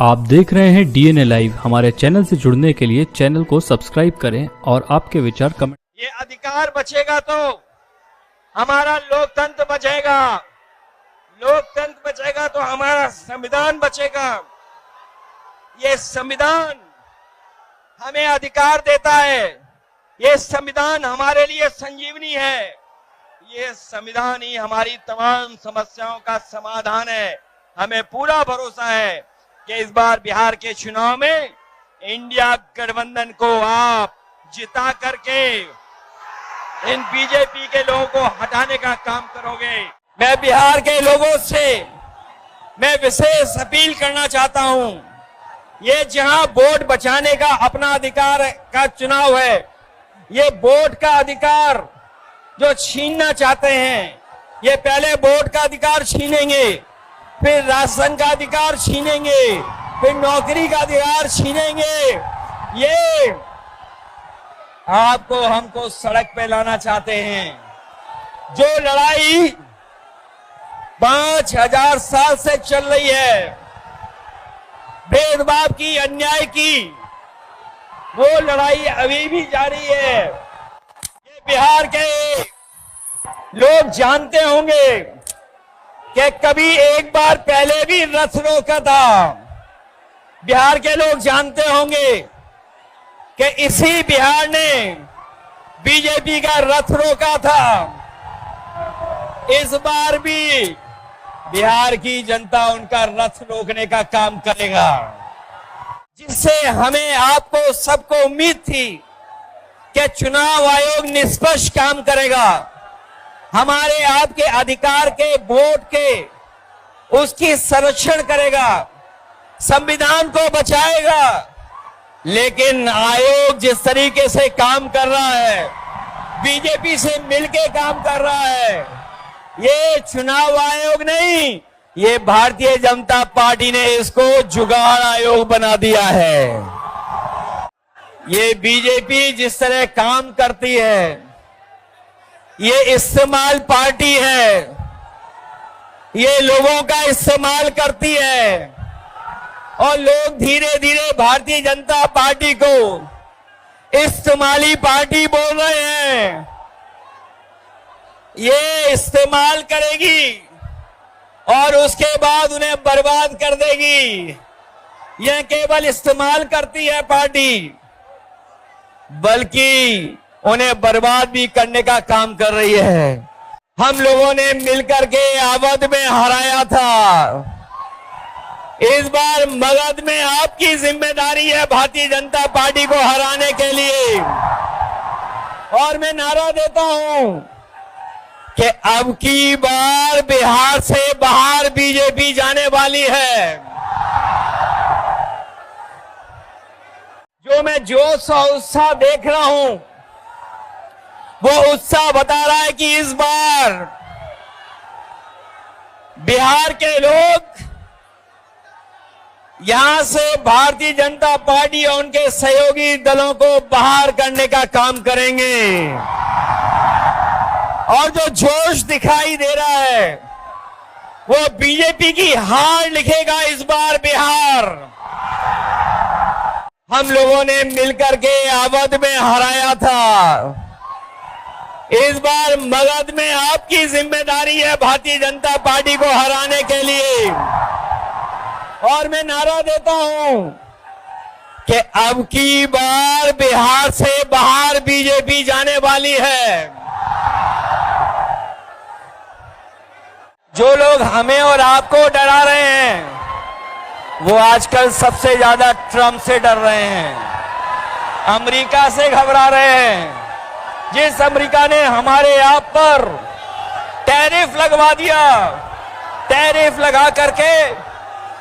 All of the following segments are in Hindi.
आप देख रहे हैं डीएनए लाइव। हमारे चैनल से जुड़ने के लिए चैनल को सब्सक्राइब करें और आपके विचार कमेंट। ये अधिकार बचेगा तो हमारा लोकतंत्र बचेगा, लोकतंत्र बचेगा तो हमारा संविधान बचेगा। ये संविधान हमें अधिकार देता है, ये संविधान हमारे लिए संजीवनी है, ये संविधान ही हमारी तमाम समस्याओं का समाधान है। हमें पूरा भरोसा है कि इस बार बिहार के चुनाव में इंडिया गठबंधन को आप जिता करके इन बीजेपी के लोगों को हटाने का काम करोगे। मैं बिहार के लोगों से मैं विशेष अपील करना चाहता हूं, ये जहां वोट बचाने का अपना अधिकार का चुनाव है, ये वोट का अधिकार जो छीनना चाहते हैं, ये पहले वोट का अधिकार छीनेंगे, फिर राशन का अधिकार छीनेंगे, फिर नौकरी का अधिकार छीनेंगे। ये आपको हमको सड़क पे लाना चाहते हैं। जो लड़ाई 5000 साल से चल रही है, भेदभाव की, अन्याय की, वो लड़ाई अभी भी जारी है। ये बिहार के लोग जानते होंगे कि कभी एक बार पहले भी रथ रोका था। बिहार के लोग जानते होंगे कि इसी बिहार ने बीजेपी का रथ रोका था। इस बार भी बिहार की जनता उनका रथ रोकने का काम करेगा, जिससे हमें आपको सबको उम्मीद थी कि चुनाव आयोग निष्पक्ष काम करेगा, हमारे आपके अधिकार के वोट के उसकी संरक्षण करेगा, संविधान को बचाएगा। लेकिन आयोग जिस तरीके से काम कर रहा है, बीजेपी से मिलके काम कर रहा है, ये चुनाव आयोग नहीं, ये भारतीय जनता पार्टी ने इसको जुगाड़ आयोग बना दिया है। ये बीजेपी जिस तरह काम करती है, ये इस्तेमाल पार्टी है, ये लोगों का इस्तेमाल करती है और लोग धीरे धीरे भारतीय जनता पार्टी को इस्तेमाली पार्टी बोल रहे हैं। ये इस्तेमाल करेगी और उसके बाद उन्हें बर्बाद कर देगी। यह केवल इस्तेमाल करती है पार्टी, बल्कि उन्हें बर्बाद भी करने का काम कर रही है। हम लोगों ने मिलकर के अवध में हराया था, इस बार मगध में आपकी जिम्मेदारी है भारतीय जनता पार्टी को हराने के लिए। और मैं नारा देता हूं कि अब की बार बिहार से बाहर बीजेपी जाने वाली है। जो मैं जोश और उत्साह देख रहा हूं, वो उत्साह बता रहा है कि इस बार बिहार के लोग यहां से भारतीय जनता पार्टी और उनके सहयोगी दलों को बाहर करने का काम करेंगे। और जो जोश दिखाई दे रहा है, वो बीजेपी की हार लिखेगा इस बार बिहार। हम लोगों ने मिलकर के अवध में हराया था, इस बार मगध में आपकी जिम्मेदारी है भारतीय जनता पार्टी को हराने के लिए। और मैं नारा देता हूं कि अब की बार बिहार से बाहर बीजेपी जाने वाली है। जो लोग हमें और आपको डरा रहे हैं, वो आजकल सबसे ज्यादा ट्रंप से डर रहे हैं, अमेरिका से घबरा रहे हैं। जिस अमेरिका ने हमारे आप पर टैरिफ लगवा दिया, टैरिफ लगा करके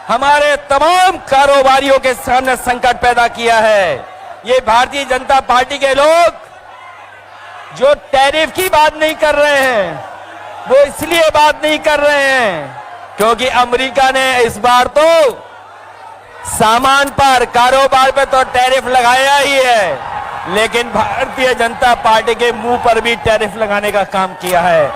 हमारे तमाम कारोबारियों के सामने संकट पैदा किया है। ये भारतीय जनता पार्टी के लोग जो टैरिफ की बात नहीं कर रहे हैं, वो इसलिए बात नहीं कर रहे हैं क्योंकि अमेरिका ने इस बार तो सामान पर, कारोबार पे तो टैरिफ लगाया ही है, लेकिन भारतीय जनता पार्टी के मुंह पर भी टैरिफ लगाने का काम किया है।